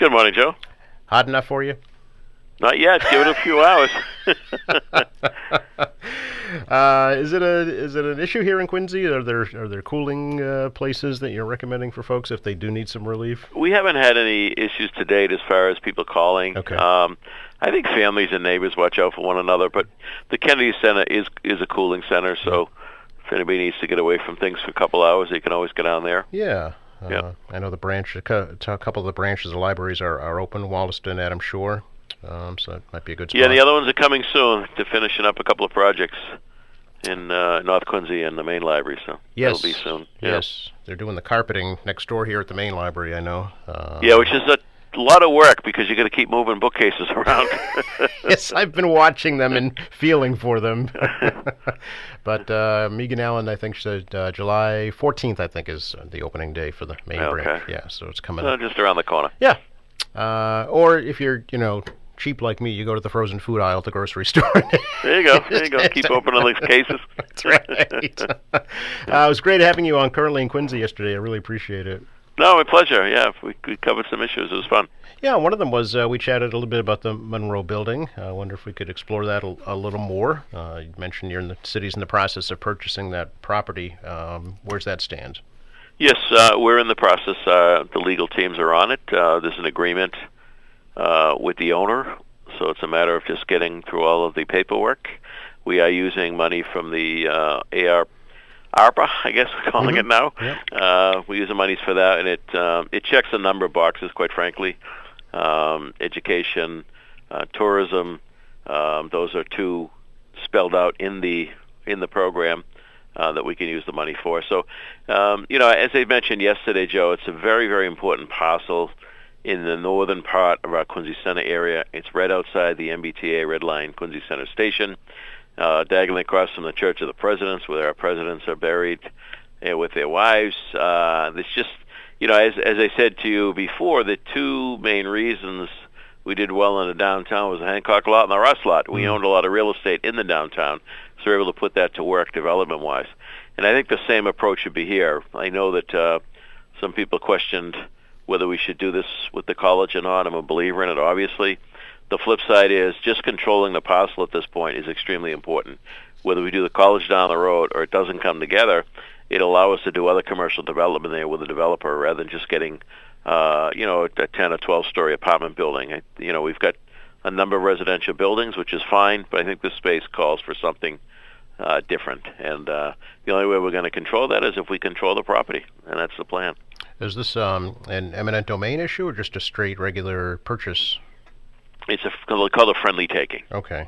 Good morning, Joe. Hot enough for you? Not yet. Give it a few hours. Is it an issue here in Quincy? Are there cooling places that you're recommending for folks if they do need some relief? We haven't had any issues to date as far as people calling. Okay. I think families and neighbors watch out for one another, but the Kennedy Center is a cooling center, so if anybody needs to get away from things for a couple hours, they can always get down there. Yeah. Yeah. I know a couple of the branches of the libraries are open, Wollaston, Adams Shore, so it might be a good spot. Yeah, the other ones are coming soon. They're finishing up a couple of projects in North Quincy and the main library, so that'll be soon. Yeah. Yes, they're doing the carpeting next door here at the main library, I know. Yeah, which is a lot of work because you got to keep moving bookcases around. Yes, I've been watching them and feeling for them. But Megan Allen, I think, said July 14th, I think, is the opening day for the main branch. Yeah, so it's coming up. Just around the corner. Yeah. Or if you're, cheap like me, you go to the frozen food aisle at the grocery store. There you go. Keep opening these cases. That's right. It was great having you on Currently in Quincy yesterday. I really appreciate it. No, my pleasure. Yeah, we covered some issues. It was fun. Yeah, one of them was we chatted a little bit about the Monroe building. I wonder if we could explore that a little more. You mentioned the city's in the process of purchasing that property. Where's that stand? Yes, we're in the process. The legal teams are on it. There's an agreement with the owner, so it's a matter of just getting through all of the paperwork. We are using money from the ARPA, I guess we're calling it now. Yep. We use the monies for that, and it checks a number of boxes, quite frankly. Education, tourism, those are two spelled out in the program that we can use the money for. So, as I mentioned yesterday, Joe, it's a very, very important parcel in the northern part of our Quincy Center area. It's right outside the MBTA Red Line Quincy Center Station, diagonally across from the Church of the Presidents, where our presidents are buried with their wives. It's just, as I said to you before, the two main reasons we did well in the downtown was the Hancock lot and the Russ lot. We owned a lot of real estate in the downtown, so we were able to put that to work development-wise. And I think the same approach should be here. I know that some people questioned whether we should do this with the college or not. I'm a believer in it, obviously. The flip side is just controlling the parcel at this point is extremely important. Whether we do the college down the road or it doesn't come together, it'll allow us to do other commercial development there with a developer rather than just getting, a 10 or 12-story apartment building. We've got a number of residential buildings, which is fine, but I think this space calls for something different. And the only way we're going to control that is if we control the property, and that's the plan. Is this an eminent domain issue or just a straight regular purchase? It's called a friendly taking. Okay.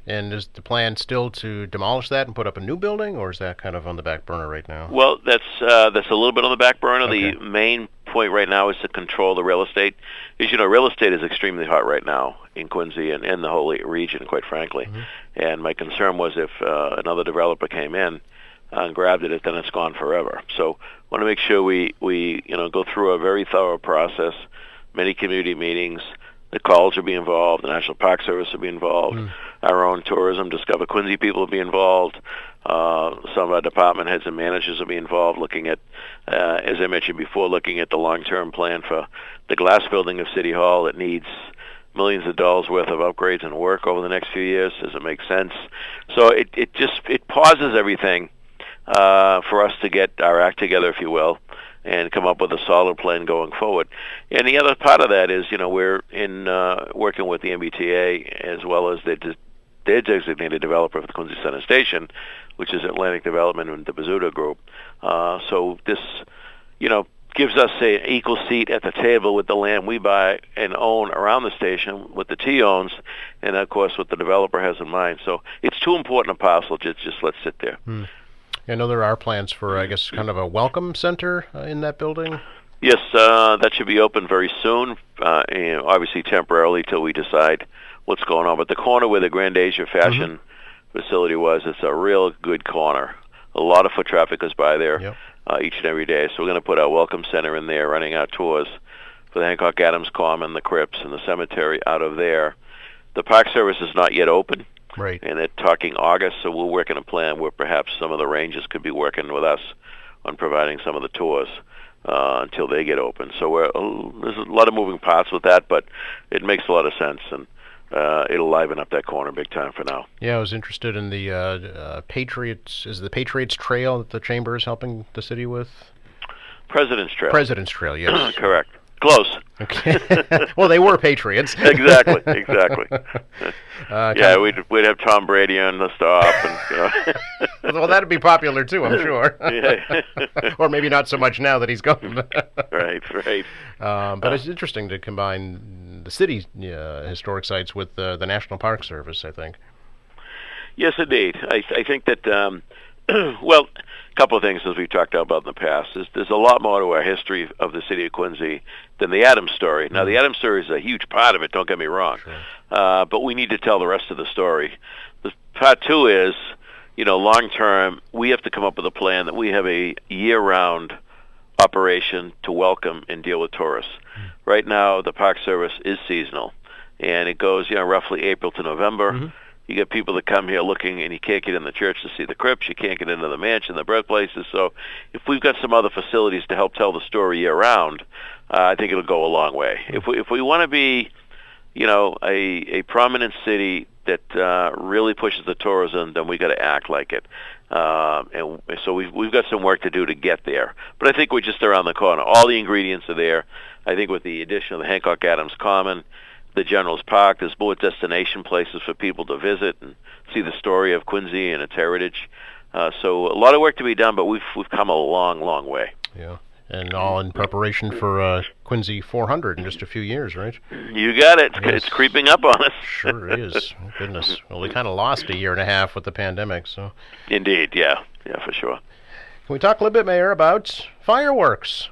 And is the plan still to demolish that and put up a new building, or is that kind of on the back burner right now? Well, that's a little bit on the back burner. Okay. The main point right now is to control the real estate. As you know, real estate is extremely hot right now in Quincy and the whole region, quite frankly. And my concern was if another developer came in and grabbed it, then it's gone forever. So want to make sure we go through a very thorough process, many community meetings. The college will be involved. The National Park Service will be involved. Our own tourism, Discover Quincy people will be involved. Some of our department heads and managers will be involved looking at, as I mentioned before, looking at the long-term plan for the glass building of City Hall. It needs millions of dollars worth of upgrades and work over the next few years. Does it make sense? So it pauses everything for us to get our act together, if you will, and come up with a solid plan going forward. And the other part of that is, we're in working with the MBTA as well as their designated developer for the Quincy Center Station, which is Atlantic Development and the Bizzuto Group. So this, gives us an equal seat at the table with the land we buy and own around the station, what the T owns, and of course what the developer has in mind. So it's too important a parcel to just let sit there. I know there are plans for, I guess, kind of a welcome center in that building. Yes, that should be open very soon, and obviously temporarily till we decide what's going on. But the corner where the Grand Asia Fashion facility was, it's a real good corner. A lot of foot traffic goes by there each and every day. So we're going to put our welcome center in there, running our tours for the Hancock Adams Common, the crypts, and the cemetery out of there. The Park Service is not yet open. Right. And they're talking August, so we're working a plan where perhaps some of the rangers could be working with us on providing some of the tours. until they get open. So there's a lot of moving parts with that, but it makes a lot of sense, and it'll liven up that corner big time for now. Yeah, I was interested in the Patriots. Is the Patriots Trail that the Chamber is helping the city with? President's Trail. President's Trail, yes. Correct. Close. Okay. Well, they were Patriots. Exactly. Yeah, we'd have Tom Brady on the stop, and Well, that'd be popular too, I'm sure. Yeah. Or maybe not so much now that he's gone. Right. But it's interesting to combine the city's historic sites with the National Park Service, I think. Yes, indeed. I think that well, a couple of things as we've talked about in the past is there's a lot more to our history of the city of Quincy than the Adams story. Now, the Adams story is a huge part of it, don't get me wrong. Sure. But we need to tell the rest of the story. The part two is, long term, we have to come up with a plan that we have a year-round operation to welcome and deal with tourists. Right now, the Park Service is seasonal, and it goes, roughly April to November. Mm-hmm. You get people that come here looking, and you can't get in the church to see the crypts. You can't get into the mansion, the birthplaces. So if we've got some other facilities to help tell the story year-round, I think it'll go a long way. If we want to be, a prominent city that really pushes the tourism, then we got to act like it. And so we've got some work to do to get there. But I think we're just around the corner. All the ingredients are there. I think with the addition of the Hancock Adams Common, the General's Park, there's more destination places for people to visit and see the story of Quincy and its heritage. So a lot of work to be done, but we've come a long, long way. Yeah, and all in preparation for Quincy 400 in just a few years, right? You got it. Yes. It's creeping up on us. Sure is. Oh, goodness. Well, we kind of lost a year and a half with the pandemic, so. Indeed, yeah, for sure. Can we talk a little bit, Mayor, about fireworks?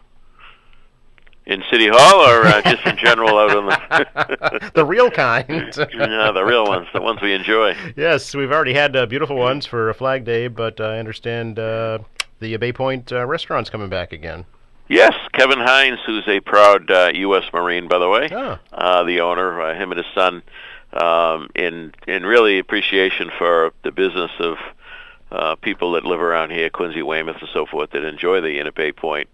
In City Hall, or just in general out on the... The real kind. Yeah, the real ones, the ones we enjoy. Yes, we've already had beautiful ones for Flag Day, but I understand the Bay Point restaurant's coming back again. Yes, Kevin Hines, who's a proud U.S. Marine, by the way, the owner, him and his son, in really appreciation for the business of people that live around here, Quincy, Weymouth, and so forth, that enjoy the Inn at Bay Point.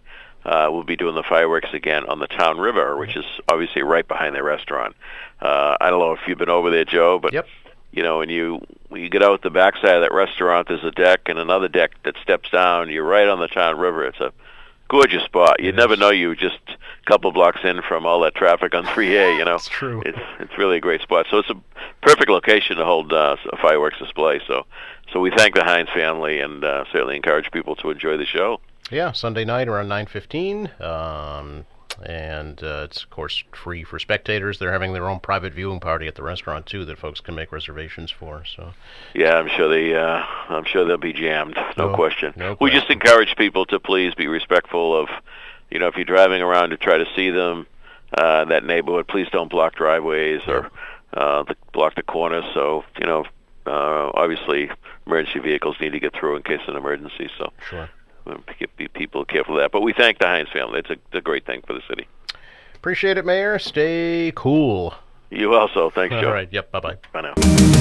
We'll be doing the fireworks again on the Town River, which is obviously right behind the restaurant. I don't know if you've been over there, Joe, but yep. When you get out the backside of that restaurant, there's a deck and another deck that steps down. You're right on the Town River. It's a gorgeous spot. You'd never know you just a couple blocks in from all that traffic on 3A. That's true. It's really a great spot. So it's a perfect location to hold a fireworks display. So we thank the Hines family and certainly encourage people to enjoy the show. Yeah, Sunday night around 9:15, and it's of course free for spectators. They're having their own private viewing party at the restaurant too that folks can make reservations for. So yeah, I'm sure they'll be jammed. No question. No we just encourage people to please be respectful of, if you're driving around to try to see them, that neighborhood, please don't block driveways or block the corners. So obviously emergency vehicles need to get through in case of an emergency. So sure. Be people careful of that. But we thank the Hines family. It's a great thing for the city. Appreciate it, Mayor. Stay cool. You also. Thanks, Joe. All right. Yep. Bye-bye. Bye now.